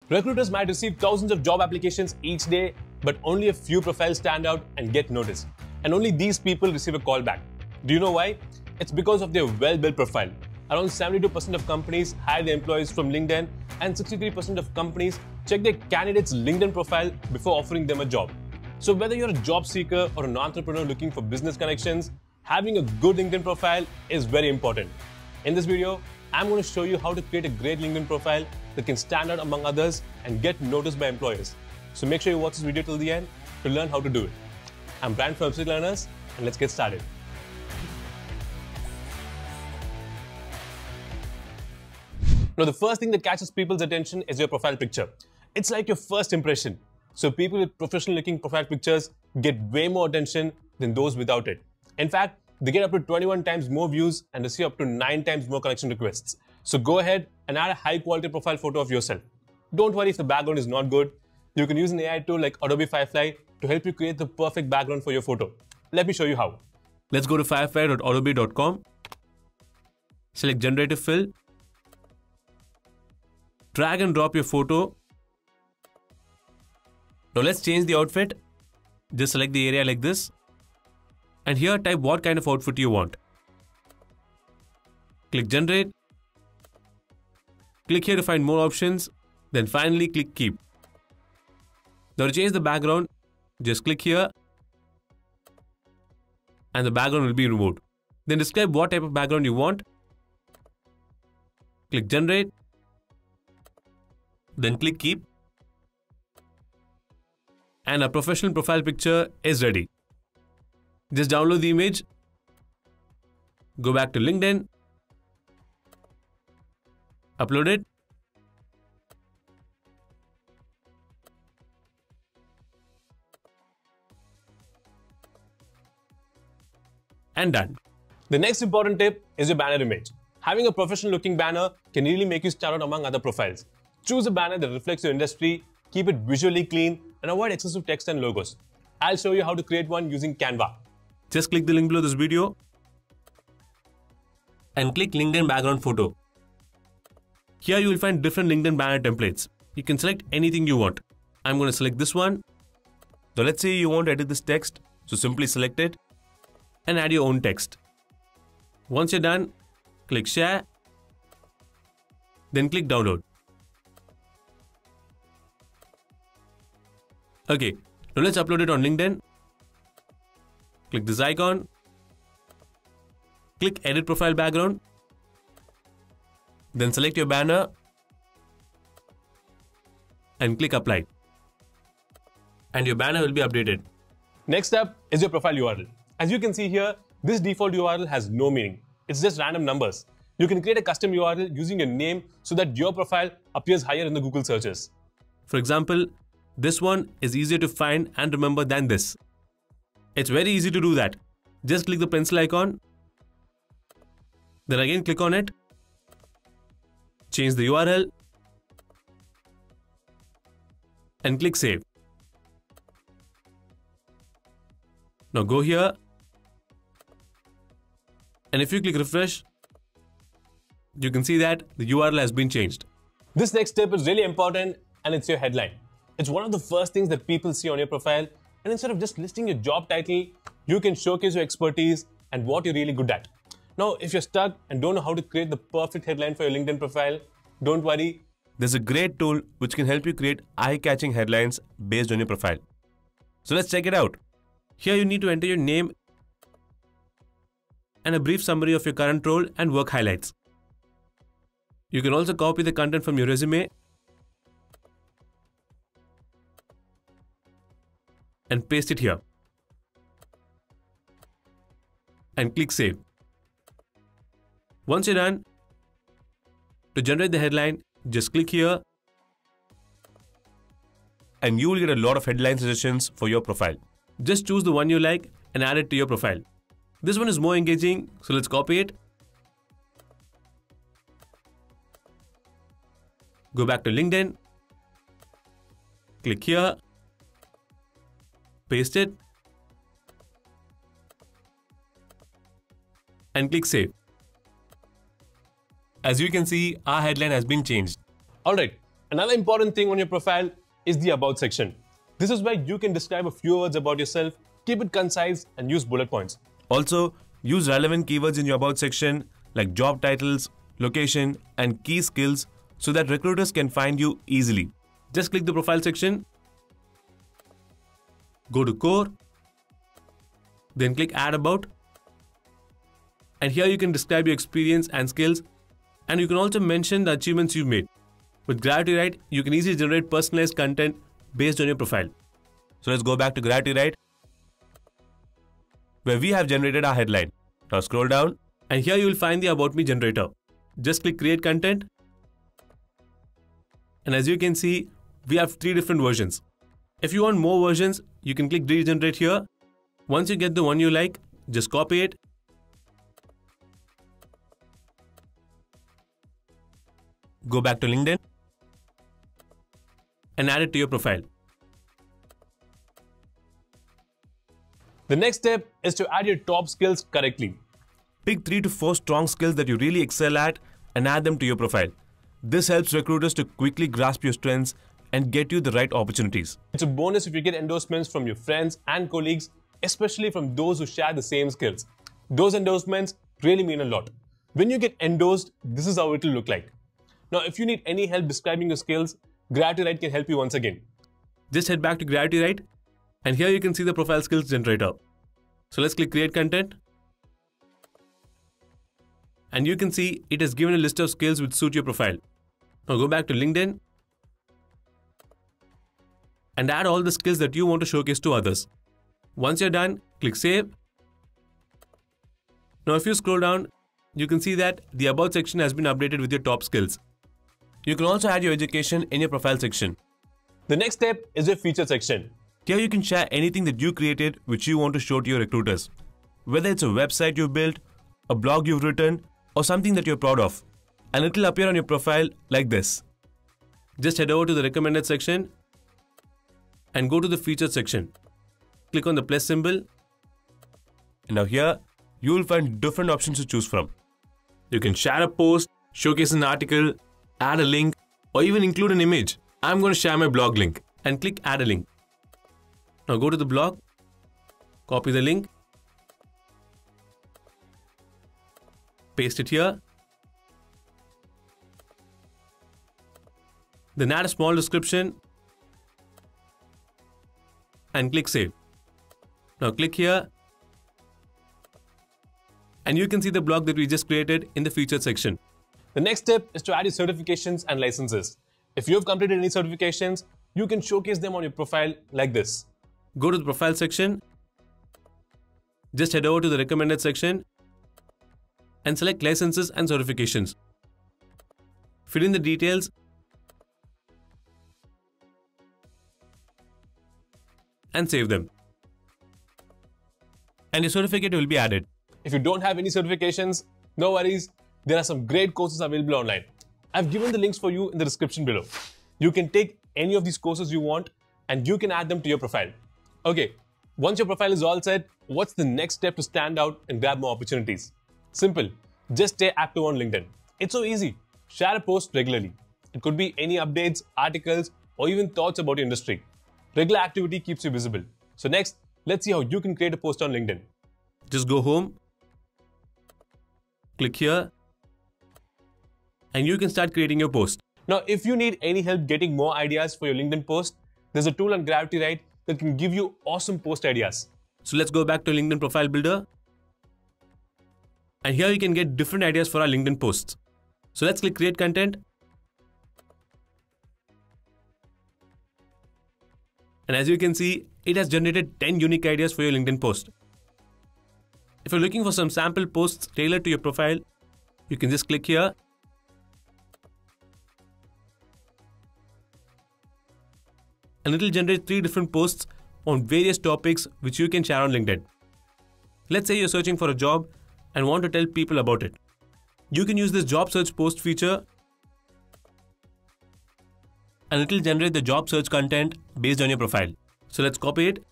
Recruiters might receive thousands of job applications each day, but only a few profiles stand out and get noticed. And only these people receive a call back. Do you know why? It's because of their well-built profile. Around 72% of companies hire their employees from LinkedIn, and 63% of companies check their candidates' LinkedIn profile before offering them a job. So whether you're a job seeker or an entrepreneur looking for business connections, having a good LinkedIn profile is very important. In this video, I'm going to show you how to create a great LinkedIn profile that can stand out among others and get noticed by employers. So make sure you watch this video till the end to learn how to do it. I'm Brian from Website Learners, and let's get started. Now, the first thing that catches people's attention is your profile picture. It's like your first impression. So people with professional-looking profile pictures get way more attention than those without it. In fact, they get up to 21 times more views and receive up to 9 times more connection requests. So go ahead and add a high-quality profile photo of yourself. Don't worry if the background is not good. You can use an AI tool like Adobe Firefly to help you create the perfect background for your photo. Let me show you how. Let's go to firefly.adobe.com. Select Generative Fill. Drag and drop your photo. Now let's change the outfit. Just select the area like this. And here type what kind of outfit you want. Click Generate. Click here to find more options. Then finally click Keep. Now to change the background, just click here. And the background will be removed. Then describe what type of background you want. Click Generate. Then click Keep. And our professional profile picture is ready. Just download the image. Go back to LinkedIn. Upload it. And done. The next important tip is your banner image. Having a professional looking banner can really make you stand out among other profiles. Choose a banner that reflects your industry, keep it visually clean, and avoid excessive text and logos. I'll show you how to create one using Canva. Just click the link below this video and click LinkedIn background photo. Here you will find different LinkedIn banner templates. You can select anything you want. I'm going to select this one. So let's say you want to edit this text. So simply select it and add your own text. Once you're done, click Share. Then click Download. Okay, now let's upload it on LinkedIn. Click this icon. Click Edit Profile Background. Then select your banner and click Apply. And your banner will be updated. Next up is your profile URL. As you can see here, this default URL has no meaning. It's just random numbers. You can create a custom URL using your name so that your profile appears higher in the Google searches. For example, this one is easier to find and remember than this. It's very easy to do that. Just click the pencil icon. Then again click on it. Change the URL. And click Save. Now go here. And if you click Refresh, you can see that the URL has been changed. This next step is really important, and it's your headline. It's one of the first things that people see on your profile, and instead of just listing your job title, you can showcase your expertise and what you're really good at. Now, if you're stuck and don't know how to create the perfect headline for your LinkedIn profile, don't worry. There's a great tool which can help you create eye-catching headlines based on your profile. So let's check it out. Here you need to enter your name and a brief summary of your current role and work highlights. You can also copy the content from your resume and paste it here. And click Save. Once you're done, to generate the headline, just click here and you will get a lot of headline suggestions for your profile. Just choose the one you like and add it to your profile. This one is more engaging, so let's copy it. Go back to LinkedIn. Click here. Paste it. And click Save. As you can see, our headline has been changed. Alright, Another important thing on your profile is the About section. This is where you can describe a few words about yourself, keep it concise, and use bullet points. Also, use relevant keywords in your About section like job titles, location, and key skills so that recruiters can find you easily. Just click the Profile section, go to Core, then click Add About. And here you can describe your experience and skills, and you can also mention the achievements you've made. With GravityWrite, you can easily generate personalized content based on your profile. So let's go back to GravityWrite, where we have generated our headline. Now scroll down, and here you will find the About Me generator. Just click Create Content. And as you can see, we have 3 different versions. If you want more versions, you can click Regenerate here. Once you get the one you like, just copy it. Go back to LinkedIn and add it to your profile. The next step is to add your top skills correctly. Pick 3 to 4 strong skills that you really excel at and add them to your profile. This helps recruiters to quickly grasp your strengths and get you the right opportunities. It's a bonus if you get endorsements from your friends and colleagues, especially from those who share the same skills. Those endorsements really mean a lot. When you get endorsed, this is how it will look like. Now, if you need any help describing your skills, GravityWrite can help you once again. Just head back to GravityWrite, and here you can see the profile skills generator. So let's click Create Content. And you can see it has given a list of skills which suit your profile. Now go back to LinkedIn and add all the skills that you want to showcase to others. Once you're done, click Save. Now if you scroll down, you can see that the About section has been updated with your top skills. You can also add your education in your profile section. The next step is your Feature section. Here you can share anything that you created which you want to show to your recruiters. Whether it's a website you've built, a blog you've written, or something that you're proud of. And it will appear on your profile like this. Just head over to the Recommended section and go to the Featured section. Click on the plus symbol. And now here, you will find different options to choose from. You can share a post, showcase an article, add a link, or even include an image. I'm going to share my blog link and click Add a Link. Now go to the blog, copy the link, paste it here, then add a small description and click Save. Now click here and you can see the blog that we just created in the Featured section. The next step is to add your certifications and licenses. If you have completed any certifications, you can showcase them on your profile like this. Go to the Profile section, just head over to the Recommended section and select Licenses and Certifications. Fill in the details and save them. And your certificate will be added. If you don't have any certifications, no worries. There are some great courses available online. I've given the links for you in the description below. You can take any of these courses you want and you can add them to your profile. Okay, once your profile is all set, what's the next step to stand out and grab more opportunities? Simple. Just stay active on LinkedIn. It's so easy. Share a post regularly. It could be any updates, articles, or even thoughts about your industry. Regular activity keeps you visible. So next, let's see how you can create a post on LinkedIn. Just go home, click here, and you can start creating your post. Now, if you need any help getting more ideas for your LinkedIn post, there's a tool on GravityWrite that can give you awesome post ideas. So let's go back to LinkedIn Profile Builder. And here you can get different ideas for our LinkedIn posts. So let's click Create Content. And as you can see, it has generated 10 unique ideas for your LinkedIn post. If you're looking for some sample posts tailored to your profile, you can just click here. And it will generate 3 different posts on various topics which you can share on LinkedIn. Let's say you're searching for a job and want to tell people about it. You can use this job search post feature and it will generate the job search content based on your profile. So let's copy it.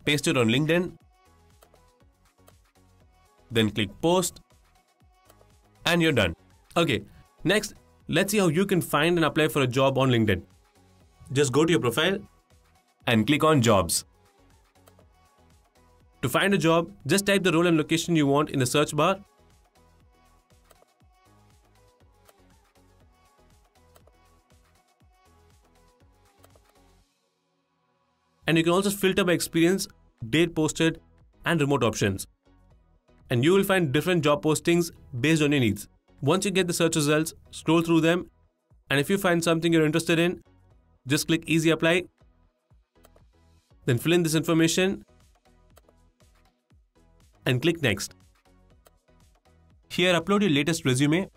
Paste it on LinkedIn then click post, and you're done. Okay, next, let's see how you can find and apply for a job on LinkedIn. Just go to your profile and click on jobs. To find a job, just type the role and location you want in the search bar. And you can also filter by experience, date posted, and remote options. And you will find different job postings based on your needs. Once you get the search results, scroll through them, and if you find something you're interested in, just click Easy Apply. Then fill in this information and click Next. Here, upload your latest resume.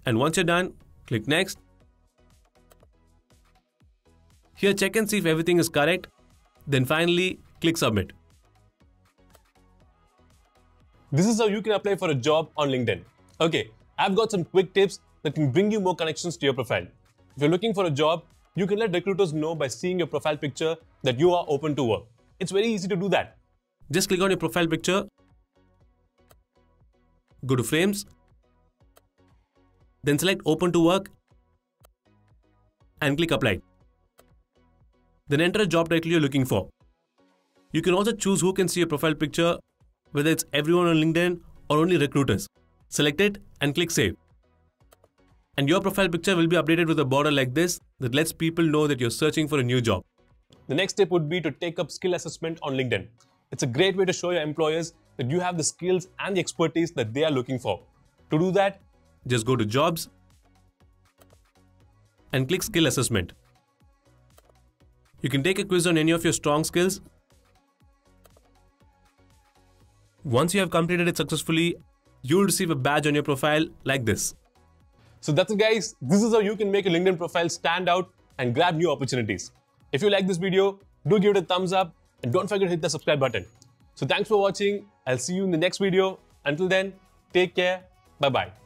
And once you're done, click Next. Here, check and see if everything is correct. Then finally, click Submit. This is how you can apply for a job on LinkedIn. Okay, I've got some quick tips that can bring you more connections to your profile. If you're looking for a job, you can let recruiters know by seeing your profile picture that you are open to work. It's very easy to do that. Just click on your profile picture, go to Frames, then select Open to Work and click Apply. Then enter a job title you're looking for. You can also choose who can see your profile picture, whether it's everyone on LinkedIn or only recruiters. Select it and click Save. And your profile picture will be updated with a border like this that lets people know that you're searching for a new job. The next step would be to take up skill assessment on LinkedIn. It's a great way to show your employers that you have the skills and the expertise that they are looking for. To do that, just go to Jobs and click Skill Assessment. You can take a quiz on any of your strong skills. Once you have completed it successfully, you will receive a badge on your profile like this. So that's it, guys. This is how you can make your LinkedIn profile stand out and grab new opportunities. If you like this video, do give it a thumbs up and don't forget to hit the subscribe button. So thanks for watching. I'll see you in the next video. Until then, take care. Bye-bye.